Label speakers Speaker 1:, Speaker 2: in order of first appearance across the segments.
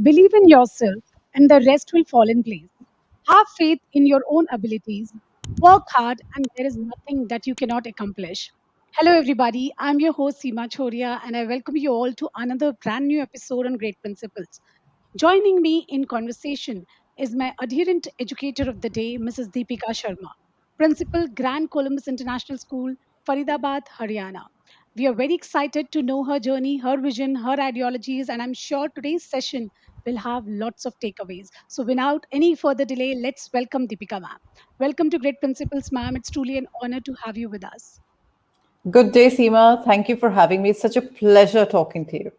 Speaker 1: Believe in yourself, and the rest will fall in place. Have faith in your own abilities. Work hard, and there is nothing that you cannot accomplish. Hello, everybody. I'm your host, Seema Chhoriya, and I welcome you all to another brand new episode on Great Principles. Joining me in conversation is my adherent educator of the day, Mrs. Deepika Sharma, Principal, Grand Columbus International School, Faridabad, Haryana. We are very excited to know her journey, her vision, her ideologies, and I'm sure today's session will have lots of takeaways. So, without any further delay, let's welcome Deepika ma'am. Welcome to Great Principles, ma'am. It's truly an honor to have you with us.
Speaker 2: Good day, Seema. Thank you for having me. It's such a pleasure talking to you.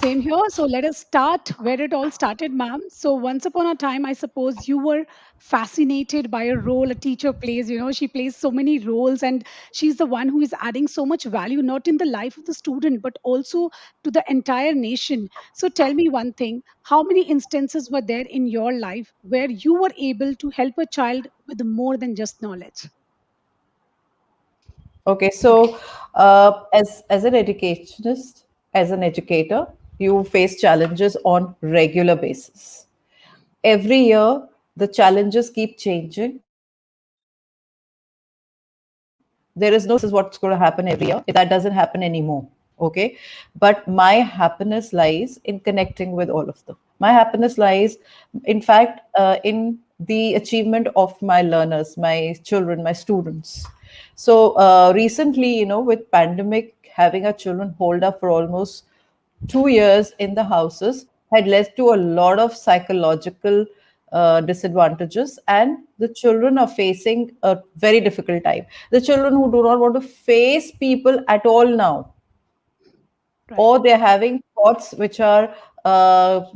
Speaker 1: Same here. So let us start where it all started, ma'am. So once upon a time, I suppose you were fascinated by a role a teacher plays. She plays so many roles, and she's the one who is adding so much value, not in the life of the student, but also to the entire nation. So tell me one thing: how many instances were there in your life where you were able to help a child with more than just knowledge?
Speaker 2: Okay, as an educationist, as an educator, you face challenges on regular basis. Every year, the challenges keep changing. There is no single solution. This is what's going to happen every year. That doesn't happen anymore. Okay, but my happiness lies in connecting with all of them. My happiness lies, in fact, in the achievement of my learners, my children, my students. So recently, with pandemic, having our children hold up for almost 2 years in the houses had led to a lot of psychological disadvantages, and the children are facing a very difficult time. The children who do not want to face people at all now,
Speaker 1: Right.
Speaker 2: or they're having thoughts which are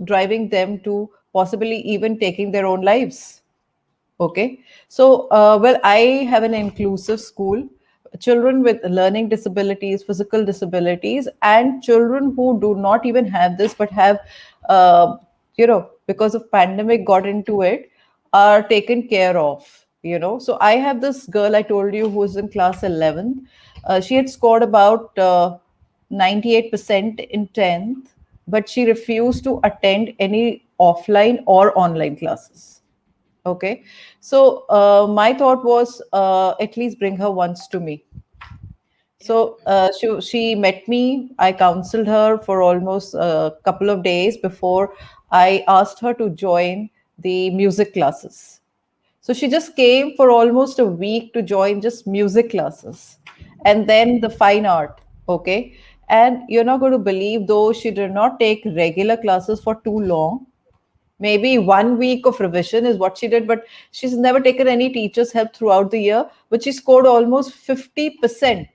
Speaker 2: driving them to possibly even taking their own lives. Okay. So, well, I have an inclusive school. Children with learning disabilities, physical disabilities, and children who do not even have this but have, because of pandemic got into it, are taken care of. So I have this girl I told you who is in class 11th. She had scored about 98% in 10th, but she refused to attend any offline or online classes. Okay. So my thought was at least bring her once to me.
Speaker 1: Yeah.
Speaker 2: So she met me. I counseled her for almost a couple of days before I asked her to join the music classes. So she just came for almost a week to join just music classes and then the fine art. Okay. And you're not going to believe, though she did not take regular classes for too long. Maybe 1 week of revision is what she did, but she's never taken any teacher's help throughout the year. But she scored almost 50%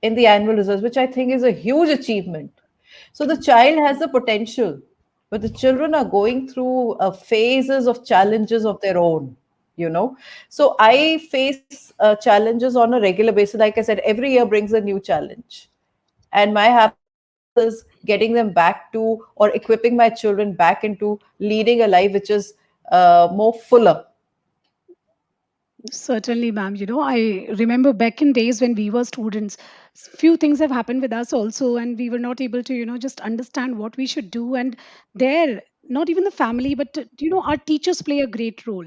Speaker 2: in the annual results, which I think is a huge achievement. So the child has the potential, but the children are going through phases of challenges of their own. So I face challenges on a regular basis. Like I said, every year brings a new challenge, and my happiness is getting them back to, or equipping my children back into leading a life which is more fuller.
Speaker 1: Certainly, ma'am. I remember back in days when we were students, few things have happened with us also, and we were not able to, just understand what we should do. And there, not even the family, but our teachers play a great role.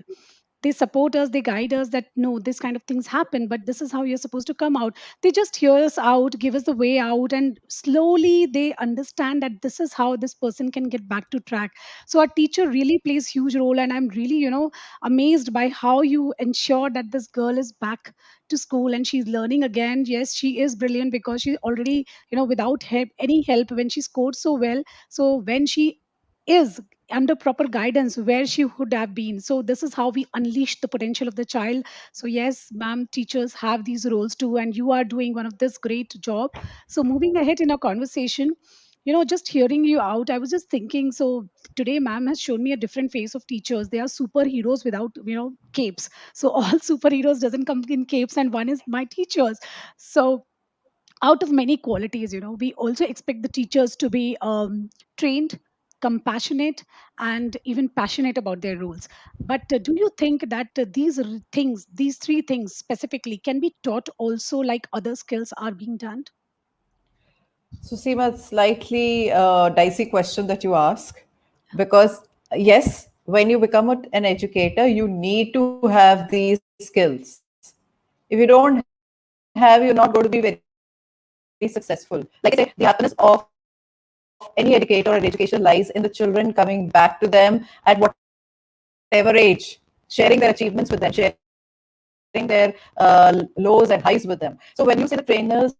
Speaker 1: They support us, they guide us that no, this kind of things happen, but this is how you're supposed to come out. They just hear us out, give us the way out, and slowly they understand that this is how this person can get back to track. So our teacher really plays huge role, and I'm really amazed by how you ensure that this girl is back to school and she's learning again. Yes, she is brilliant because she already, without help, any help, when she scored so well. So when she is under proper guidance, where she would have been. So this is how we unleash the potential of the child. So yes, ma'am, teachers have these roles too, and you are doing one of this great job. So moving ahead in our conversation, just hearing you out, I was just thinking, so today ma'am has shown me a different face of teachers. They are superheroes without capes. So all superheroes doesn't come in capes, and one is my teachers. So out of many qualities, we also expect the teachers to be trained, compassionate, and even passionate about their roles. But do you think that these three things specifically can be taught also, like other skills are being done?
Speaker 2: So, Seema, it's slightly dicey question that you ask because yes, when you become an educator, you need to have these skills. If you don't have, you're not going to be very successful. Like I say, the happiness of any educator or education lies in the children coming back to them at whatever age, sharing their achievements with them, sharing their lows and highs with them. So when you say the trainers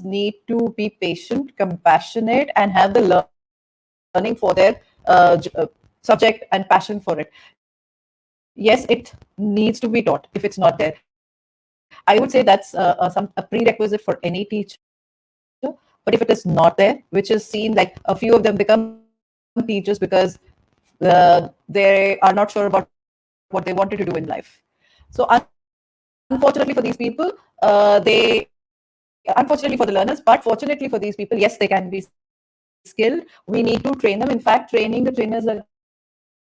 Speaker 2: need to be patient, compassionate, and have the learning for their subject and passion for it, yes, it needs to be taught. If it's not there, I would say that's some a prerequisite for any teacher. But if it is not there, which is seen like a few of them become teachers because they are not sure about what they wanted to do in life. So unfortunately for these people, unfortunately for the learners, but fortunately for these people, yes, they can be skilled. We need to train them. In fact, training the trainers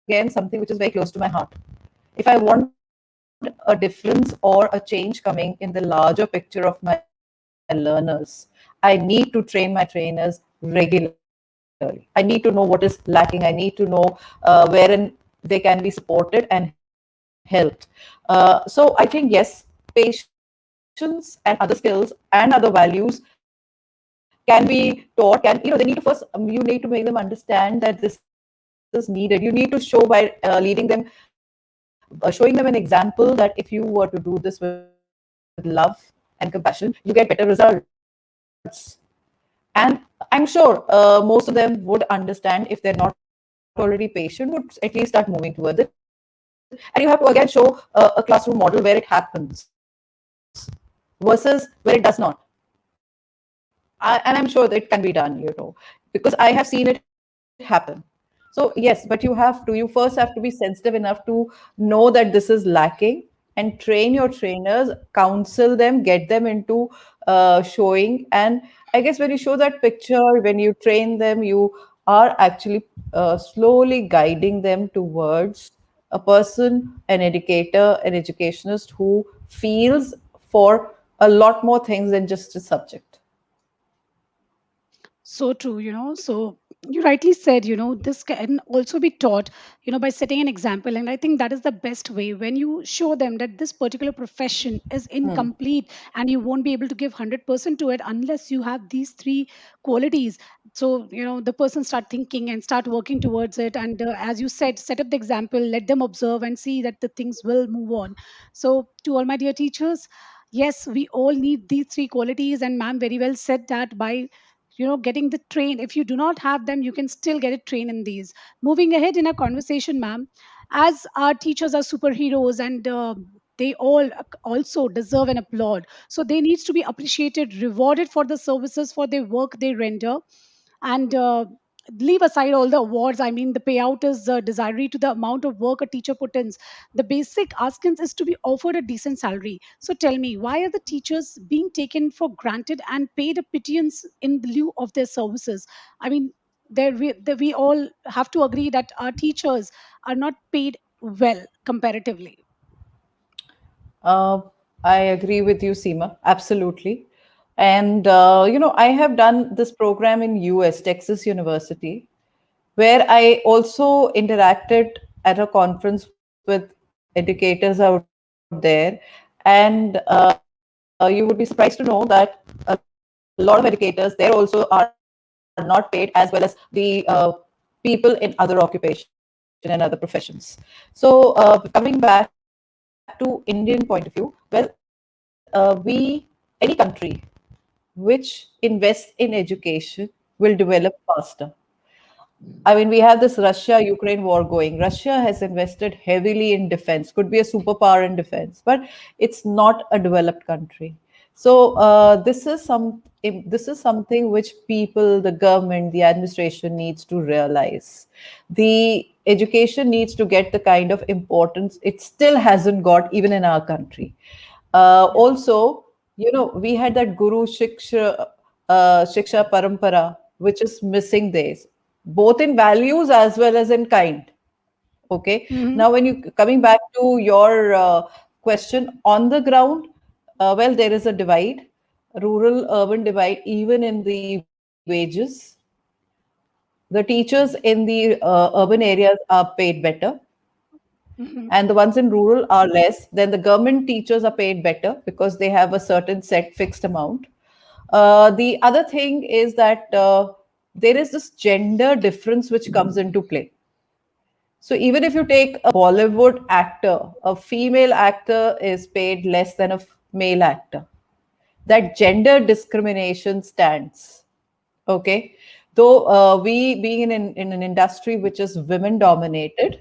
Speaker 2: again something which is very close to my heart. If I want a difference or a change coming in the larger picture of my learners, I need to train my trainers regularly. I need to know what is lacking. I need to know wherein they can be supported and helped. So I think yes, patience and other skills and other values can be taught. They need to first, you need to make them understand that this is needed. You need to show by leading them, showing them an example that if you were to do this with love and compassion, you get better results. And I'm sure most of them would understand if they're not already patient, would at least start moving towards it. And you have to again show a classroom model where it happens versus where it does not. And I'm sure that it can be done, because I have seen it happen. So yes, but you first have to be sensitive enough to know that this is lacking and train your trainers, counsel them, get them into showing. And I guess when you show that picture, when you train them, you are actually slowly guiding them towards a person, an educator, an educationist who feels for a lot more things than just a subject.
Speaker 1: So true, So you rightly said, this can also be taught, by setting an example. And I think that is the best way when you show them that this particular profession is incomplete and you won't be able to give 100% to it unless you have these three qualities. So, the person start thinking and start working towards it. And as you said, set up the example, let them observe and see that the things will move on. So, to all my dear teachers, yes, we all need these three qualities. And ma'am very well said that by getting the train, if you do not have them you can still get a train in these. Moving ahead in our conversation, ma'am, as our teachers are superheroes and they all also deserve an applaud, so they needs to be appreciated, rewarded for the services, for the work they render. And leave aside all the awards, I mean the payout is desirable to the amount of work a teacher put in. The basic askins is to be offered a decent salary. So tell me, why are the teachers being taken for granted and paid a pittance in lieu of their services? I mean, we all have to agree that our teachers are not paid well comparatively.
Speaker 2: Uh, I agree with you, Seema. Absolutely. And I have done this program in US, Texas University, where I also interacted at a conference with educators out there. And you would be surprised to know that a lot of educators there also are not paid as well as the people in other occupation and other professions. So coming back to Indian point of view, well, any country which invests in education will develop faster. I mean, we have this Russia Ukraine war going. Russia has invested heavily in defense, could be a superpower in defense, but it's not a developed country. So this is something which people, the government, the administration needs to realize. The education needs to get the kind of importance it still hasn't got even in our country.
Speaker 1: Yeah.
Speaker 2: Also, we had that Guru Shiksha Parampara, which is missing days, both in values as well as in kind. Okay.
Speaker 1: Hmm.
Speaker 2: Now, when you coming back to your question on the ground, well, there is a divide, rural urban divide, even in the Western world. wages. The teachers in the urban areas are paid better,
Speaker 1: Mhm.
Speaker 2: and the ones in rural are less. Then the government teachers are paid better because they have a certain set fixed amount. The other thing is that there is this gender difference which comes into play. So even if you take a Bollywood actor, a female actor is paid less than a male actor. That gender discrimination stands. Okay. Though we being in an industry which is women dominated,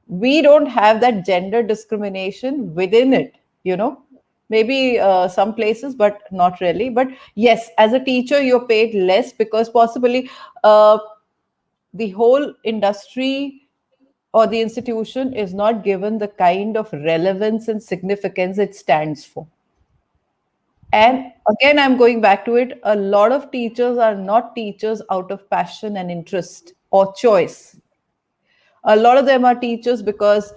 Speaker 2: we don't have that gender discrimination within it, you know. Maybe some places, but not really. But yes, as a teacher, you're paid less because possibly uh, the whole industry or the institution is not given the kind of relevance and significance it stands for.
Speaker 1: True.
Speaker 2: And again, I'm going back to it. A lot of teachers are not teachers out of passion and interest or choice. A lot of them are teachers because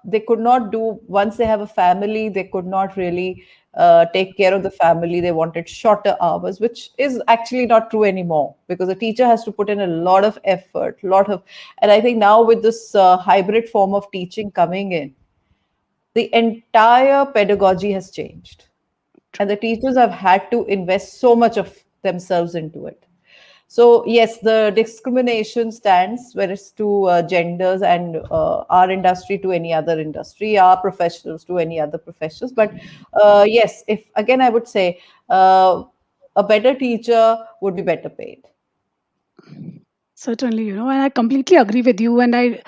Speaker 2: they could not do, once they have a family, they could not really take care of the family. They wanted shorter hours, which is actually not true anymore because a teacher has to put in a lot of effort, lot of, and I think now with this hybrid form of teaching coming in, the entire pedagogy has changed, and the
Speaker 1: True.
Speaker 2: teachers have had to invest so much of themselves into it. So yes, the discrimination stands whereas to genders and our industry to any other industry, our professionals to any other professions. But yes, if again I would say a better teacher would be better paid.
Speaker 1: Certainly, and I completely agree with you. And I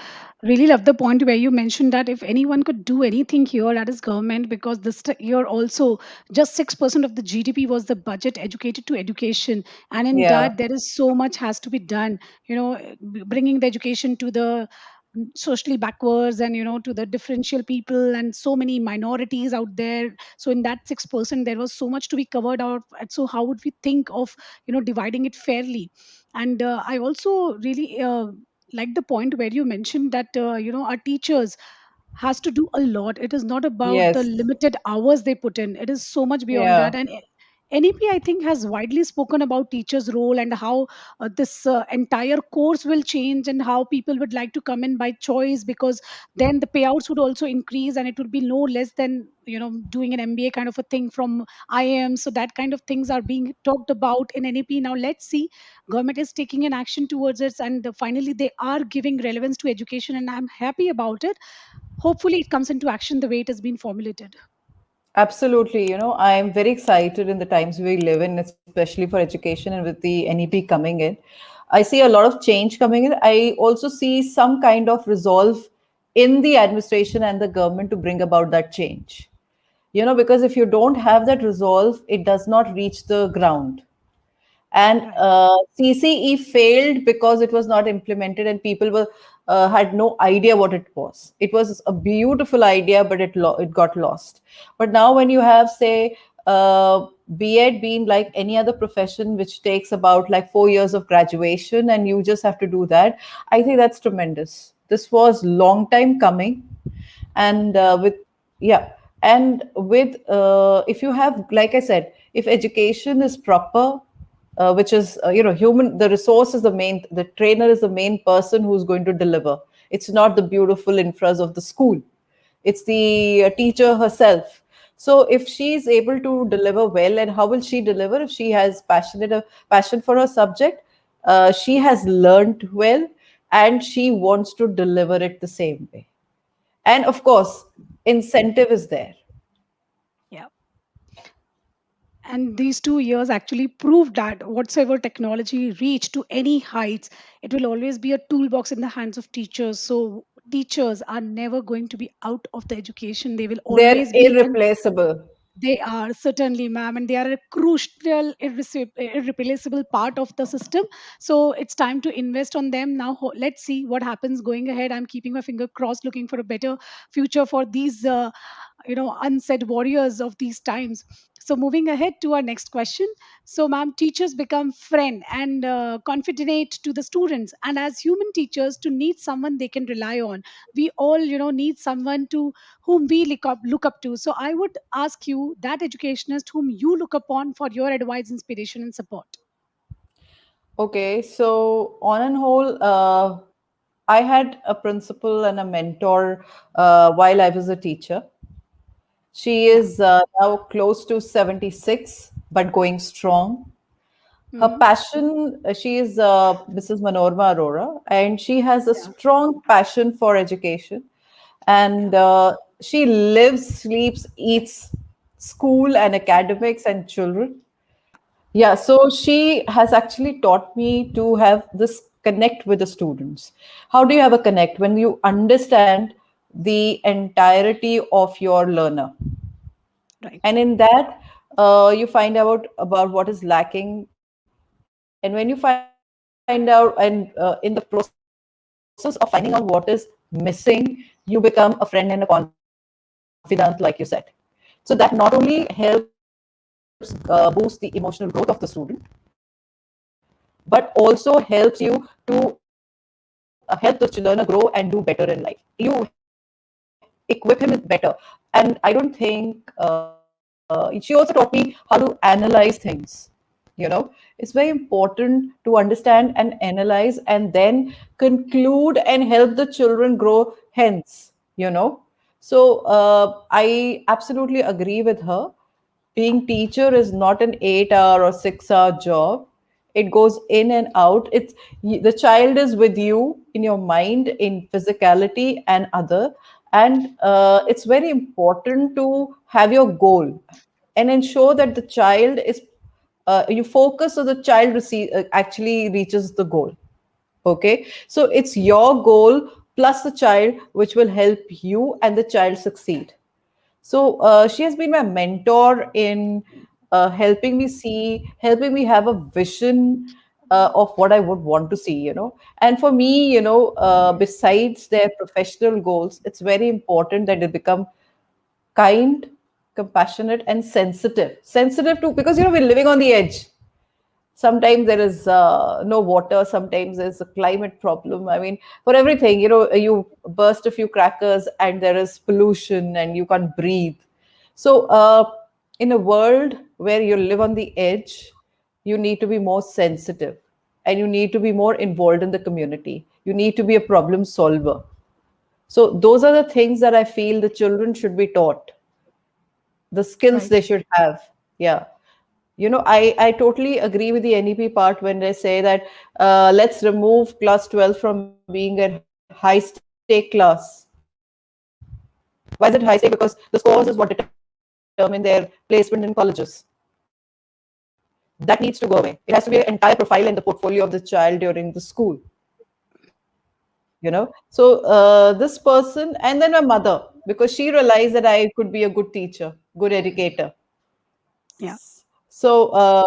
Speaker 1: really love the point where you mentioned that if anyone could do anything here, that is government, because this year also just 6% of the GDP was the budget educated to education. And in
Speaker 2: Yeah,
Speaker 1: that, there is so much has to be done, bringing the education to the socially backwards and to the differential people and so many minorities out there. So in that 6% there was so much to be covered out. And so how would we think of dividing it fairly? And I also really like the point where you mentioned that our teachers has to do a lot. It is not about the
Speaker 2: yes,
Speaker 1: limited hours they put in. It is so much beyond
Speaker 2: yeah,
Speaker 1: that. And NEP, I think, has widely spoken about teachers' role and how this entire course will change and how people would like to come in by choice, because then the payouts would also increase and it would be no less than doing an MBA kind of a thing from IIM. So that kind of things are being talked about in NEP. Now let's see, government is taking an action towards it, and finally they are giving relevance to education, and I'm happy about it. Hopefully it comes into action the way it has been formulated.
Speaker 2: absolutely. You know, I am very excited in the times we live in, especially for education and with the NEP coming in. I see a lot of change coming in. I also see some kind of resolve in the administration and the government to bring about that change. You know, because if you don't have that resolve, it does not reach the ground. And
Speaker 1: Right.
Speaker 2: CCE failed because it was not implemented, and people were had no idea what it was. It was a beautiful idea, but it got lost. But now, when you have, say, B.Ed being like any other profession, which takes about like 4 years of graduation, and you just have to do that, I think that's tremendous. This was long time coming, and with yeah, and with if you have, like I said, if education is proper, which is human, the resource is the main, the trainer is the main person who's going to deliver. It's not the beautiful infras of the school, it's the teacher herself. So if she's able to deliver well, and how will she deliver if she has passion for her subject, she has learned well, and she wants to deliver it the same way. And of course, incentive is there.
Speaker 1: Yeah. And these 2 years actually proved that whatsoever technology reach to any heights, it will always be a toolbox in the hands of teachers. So teachers are never going to be out of the education. They will
Speaker 2: They're
Speaker 1: always be, and
Speaker 2: irreplaceable.
Speaker 1: they are certainly, ma'am, and they are a crucial, irreplaceable part of the system. So it's time to invest on them now. Let's see what happens going ahead. I'm keeping my finger crossed, looking for a better future for these, unsaid warriors of these times. So moving ahead to our next question. So, ma'am, teachers become friend and confident to the students, and as human teachers, to need someone they can rely on. We all, need someone to whom we look up to. So I would ask you that educationist whom you look upon for your advice, inspiration, and support.
Speaker 2: Okay, so on and whole, I had a principal and a mentor while I was a teacher. She
Speaker 1: Yeah.
Speaker 2: is now close to 76, but going strong. Her
Speaker 1: Hmm.
Speaker 2: passion, she is Mrs. Manorma Arora, and she has a
Speaker 1: Yeah.
Speaker 2: strong passion for education.
Speaker 1: Yeah.
Speaker 2: And she lives, sleeps, eats school and academics and children. Yeah, so she has actually taught me to have this connect with the students. How do you have a connect? When you understand the entirety of your learner,
Speaker 1: Right.
Speaker 2: and in that you find out about what is lacking, and when you find out, and in the process of finding out what is missing, you become a friend and a confidant, like you said. So that not only helps boost the emotional growth of the student, but also helps you to help the learner grow and do better in life. You equip him with better. And I don't think she also taught me how to analyze things. It's very important to understand and analyze and then conclude and help the children grow hence. I absolutely agree with her. Being teacher is not an 8 hour or 6 hour job. It goes in and out. The child is with you in your mind, in physicality and other. And it's very important to have your goal and ensure that the child is you focus so the child actually reaches the goal. Okay, so it's your goal plus the child which will help you and the child succeed. So she has been my mentor in helping me have a vision of what I would want to see. And for me, besides their professional goals, it's very important that they become kind, compassionate, and sensitive. Sensitive to, because we're living on the edge. Sometimes there is no water, sometimes there's a climate problem. I mean, for everything, you burst a few crackers and there is pollution and you can't breathe. So in a world where you live on the edge, you need to be more sensitive and you need to be more involved in the community. You need to be a problem solver. So those are the things that I feel the children should be taught, the skills
Speaker 1: Right.
Speaker 2: they should have. Yeah. I totally agree with the NEP part when they say that let's remove class 12 from being a high stake class. Why is it high stake? Because the scores is what determine their placement in colleges. That needs to go away. It has to be an entire profile and the portfolio of the child during the school. So this person, and then my mother, because she realized that I could be a good teacher, good educator.
Speaker 1: Yeah.
Speaker 2: So,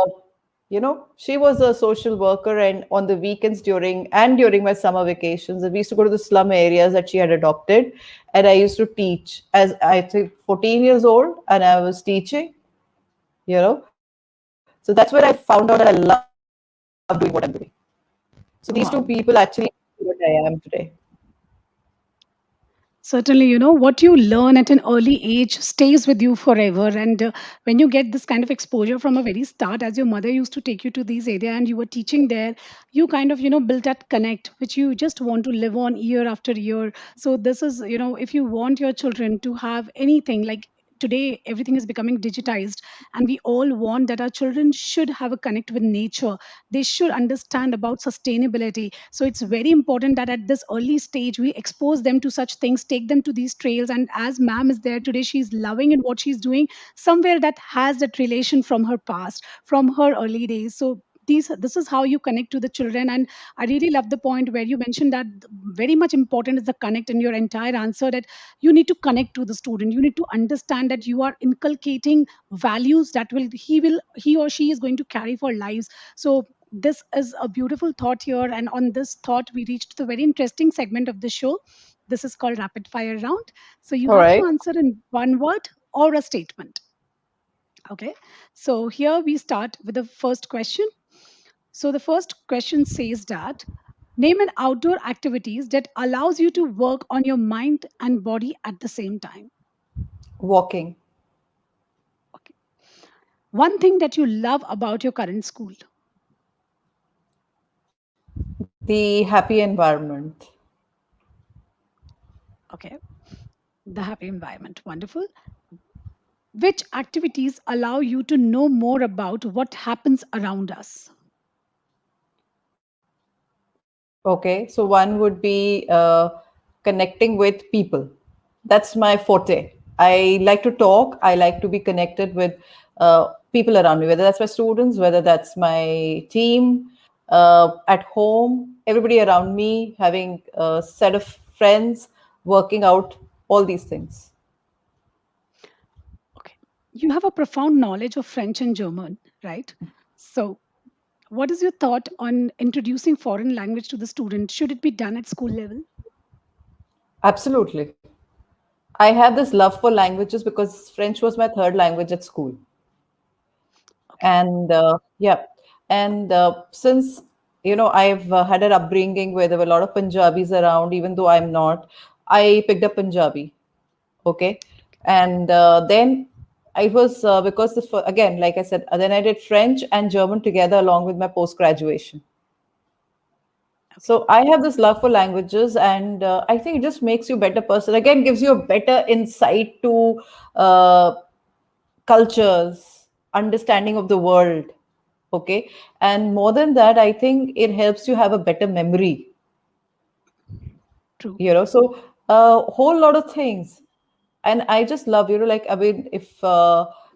Speaker 2: she was a social worker, and on the weekends during my summer vacations, we used to go to the slum areas that she had adopted, and I used to teach as I think 14 years old, and I was teaching. So that's where I found out that I love doing what I'm doing. So these two people actually made me
Speaker 1: Wow.
Speaker 2: what I am today.
Speaker 1: Certainly, what you learn at an early age stays with you forever. And when you get this kind of exposure from a very start, as your mother used to take you to these area and you were teaching there, you kind of, built that connect, which you just want to live on year after year. So this is, if you want your children to have anything like today everything is becoming digitized, and we all want that our children should have a connect with nature. They should understand about sustainability. So it's very important that at this early stage we expose them to such things, take them to these trails. And as ma'am is there today, she's loving in what she's doing, somewhere that has that relation from her past, from her early days. So this is how you connect to the children. And I really love the point where you mentioned that very much important is the connect in your entire answer, that you need to connect to the student. You need to understand that you are inculcating values that he or she is going to carry for lives. So this is a beautiful thought here. And on this thought, we reached the very interesting segment of the show. This is called rapid fire round. So you
Speaker 2: All
Speaker 1: have to
Speaker 2: right.
Speaker 1: answer in one word or a statement. Okay. So here we start with the first question. So the first question says that name an outdoor activities that allows you to work on your mind and body at the same time.
Speaker 2: Walking.
Speaker 1: Okay. One thing that you love about your current school.
Speaker 2: The happy environment.
Speaker 1: Okay, the happy environment. Wonderful. Which activities allow you to know more about what happens around us?
Speaker 2: Okay, so one would be connecting with people. That's my forte. I like to talk. I like to be connected with people around me, whether that's my students, whether that's my team, at home, everybody around me, having a set of friends, working out, all these things.
Speaker 1: Okay. You have a profound knowledge of French and German, right? So, what is your thought on introducing foreign language to the student? Should it be done at school level?
Speaker 2: Absolutely. I have this love for languages because French was my third language at school.
Speaker 1: Okay.
Speaker 2: And yeah, and since I've had an upbringing where there were a lot of Punjabis around, even though I'm not, I picked up Punjabi. Okay. And then I was because again, like I said, then I did French and German together along with my post graduation.
Speaker 1: Okay.
Speaker 2: So I have this love for languages, and I think it just makes you a better person, again gives you a better insight to uh, cultures, understanding of the world. Okay. And more than that, I think it helps you have a better memory.
Speaker 1: True.
Speaker 2: So a whole lot of things. And I just love, like, I mean, if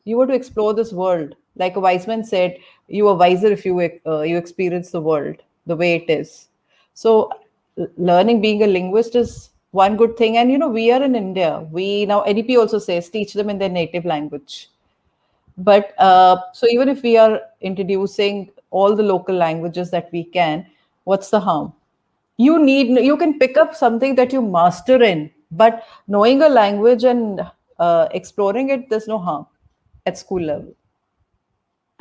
Speaker 2: you were to explore this world, like a wise man said, you are wiser if you experience the world the way it is. So learning, being a linguist, is one good thing. And we are in India, we now, NEP also says teach them in their native language. But so even if we are introducing all the local languages that we can, what's the harm? You can pick up something that you master in, but knowing a language and exploring it, there's no harm at school level.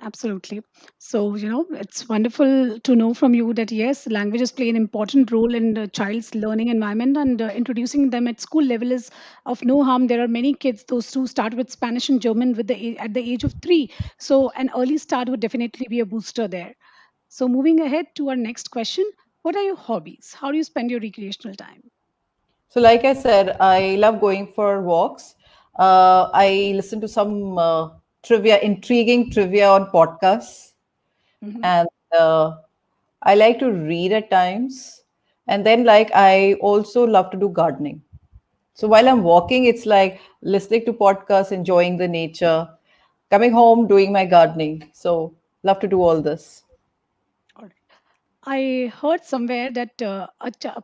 Speaker 1: Absolutely. So, it's wonderful to know from you that yes, languages play an important role in the child's learning environment, and introducing them at school level is of no harm. There are many kids, those who start with Spanish and German at the age of 3. So, an early start would definitely be a booster there. So, moving ahead to our next question, what are your hobbies? How do you spend your recreational time?
Speaker 2: So, like I said, I love going for walks. I listen to some intriguing trivia on podcasts,
Speaker 1: Mhm.
Speaker 2: and uh, I like to read at times. And then, like, I also love to do gardening. So while I'm walking, it's like listening to podcasts, enjoying the nature, coming home, doing my gardening. So love to do all this.
Speaker 1: All right. I heard somewhere that a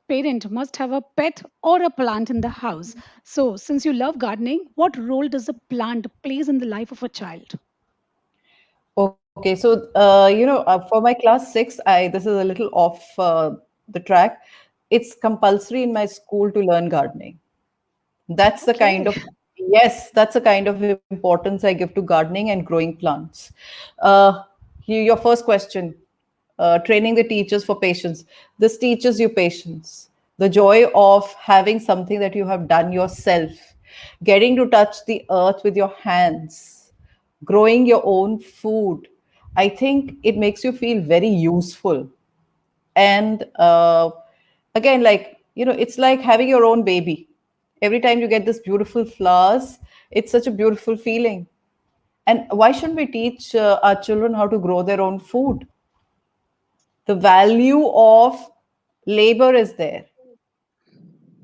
Speaker 1: parent must have a pet or a plant in the house. So, since you love gardening, what role does a plant plays in the life of a child?
Speaker 2: Okay, so for my class six, I this is a little off the track. It's compulsory in my school to learn gardening. That's the kind
Speaker 1: Okay,
Speaker 2: of Yes, that's the kind of importance I give to gardening and growing plants. uh, your first question, training the teachers for patience. This teaches you patience, the joy of having something that you have done yourself, getting to touch the earth with your hands, growing your own food. I think it makes you feel very useful. And again, like, it's like having your own baby. Every time you get this beautiful flowers, it's such a beautiful feeling. And why shouldn't we teach our children how to grow their own food? The value of labor is there,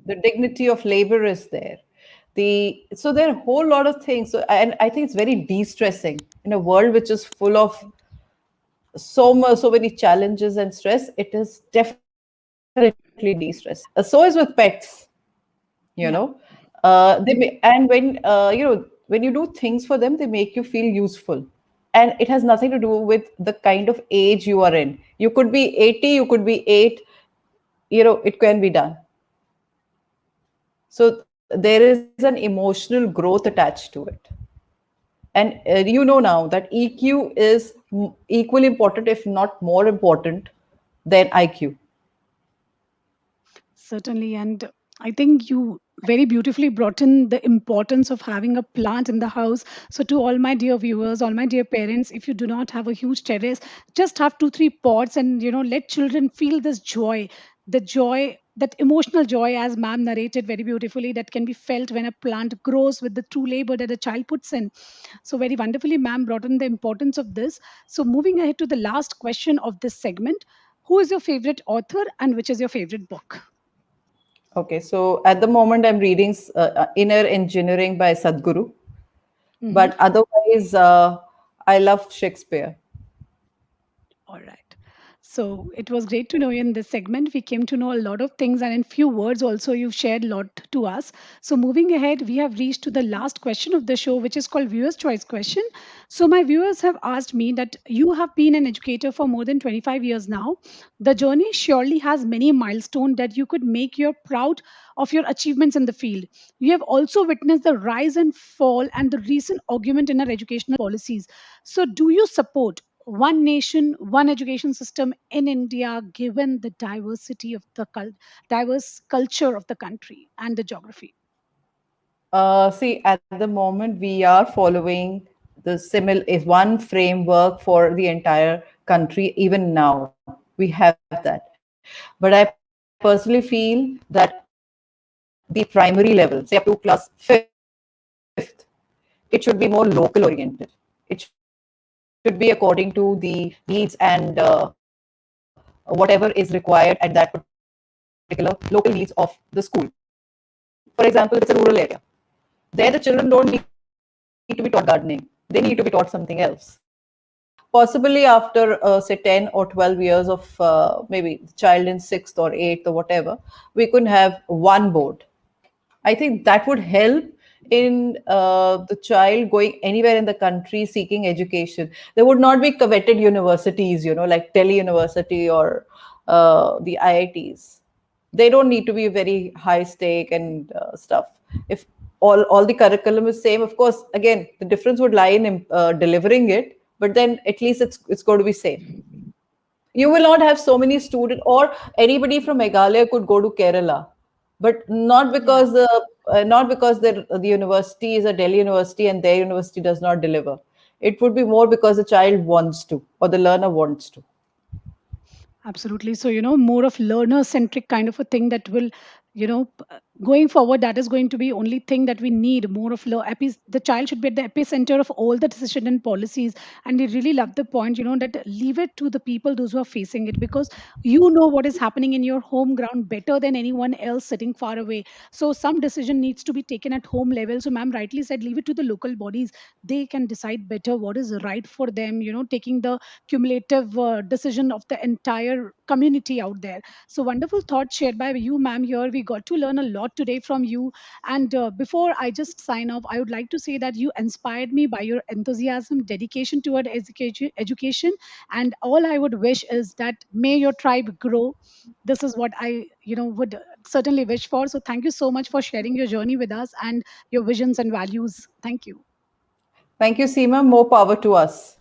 Speaker 2: the dignity of labor is there. There are a whole lot of things. And I think it's very de-stressing in a world which is full of so many challenges and stress. It is definitely de-stressing. So is with pets.
Speaker 1: yeah,
Speaker 2: And when you do things for them, they make you feel useful. And it has nothing to do with the kind of age you are in. You could be 80, you could be 8, it can be done. So there is an emotional growth attached to it. And now that EQ is equally important, if not more important than IQ.
Speaker 1: certainly. And I think you very beautifully brought in the importance of having a plant in the house. So, to all my dear viewers, all my dear parents, if you do not have a huge terrace, just have two, three pots and, let children feel this joy, the joy, that emotional joy, as ma'am narrated very beautifully, that can be felt when a plant grows with the true labor that a child puts in. So, very wonderfully, ma'am brought in the importance of this. So, moving ahead to the last question of this segment, who is your favorite author and which is your favorite book?
Speaker 2: Okay, so at the moment I'm reading Inner Engineering by Sadhguru,
Speaker 1: Mhm.
Speaker 2: but otherwise I love Shakespeare.
Speaker 1: All right. So it was great to know you in this segment. We came to know a lot of things, and in few words, also you've shared a lot to us. So moving ahead, we have reached to the last question of the show, which is called Viewers' Choice Question. So my viewers have asked me that you have been an educator for more than 25 years now. The journey surely has many milestones that you could make you proud of your achievements in the field. You have also witnessed the rise and fall and the recent argument in our educational policies. So do you support one nation, one education system in India, given the diversity of the diverse culture of the country and the geography?
Speaker 2: See, at the moment, we are following the similar is one framework for the entire country. Even now, we have that. But I personally feel that the primary level, say up to class fifth, it should be more local oriented. It should be according to the needs and whatever is required at that particular local needs of the school. For example, if it's a rural area, there the children don't need to be taught gardening. They need to be taught something else. Possibly after, say, 10 or 12 years of maybe the child in sixth or eighth or whatever, we could have one board. I think that would help in the child going anywhere in the country seeking education. There would not be coveted universities, like Delhi University or the IITs. They don't need to be very high stake and stuff. If all the curriculum is same, of course, again, the difference would lie in delivering it, but then at least it's going to be same. You will not have so many students, or anybody from Meghalaya could go to Kerala, but
Speaker 1: Yeah.
Speaker 2: not because the university is a Delhi university and their university does not deliver. It would be more because the child wants to or the learner wants to.
Speaker 1: Absolutely. So, more of learner centric kind of a thing that will, going forward, that is going to be only thing that we need more of the child should be at the epicenter of all the decision and policies. And we really love the point, that leave it to the people, those who are facing it, because you know what is happening in your home ground better than anyone else sitting far away. So some decision needs to be taken at home level. So ma'am rightly said, leave it to the local bodies. They can decide better what is right for them, taking the cumulative decision of the entire community out there. So wonderful thoughts shared by you, ma'am. Here we got to learn a lot today from you. And before I just sign off, I would like to say that you inspired me by your enthusiasm, dedication toward education. And all I would wish is that may your tribe grow. This is what I, would certainly wish for. So thank you so much for sharing your journey with us and your visions and values. Thank you.
Speaker 2: Thank you, Seema. More power to us.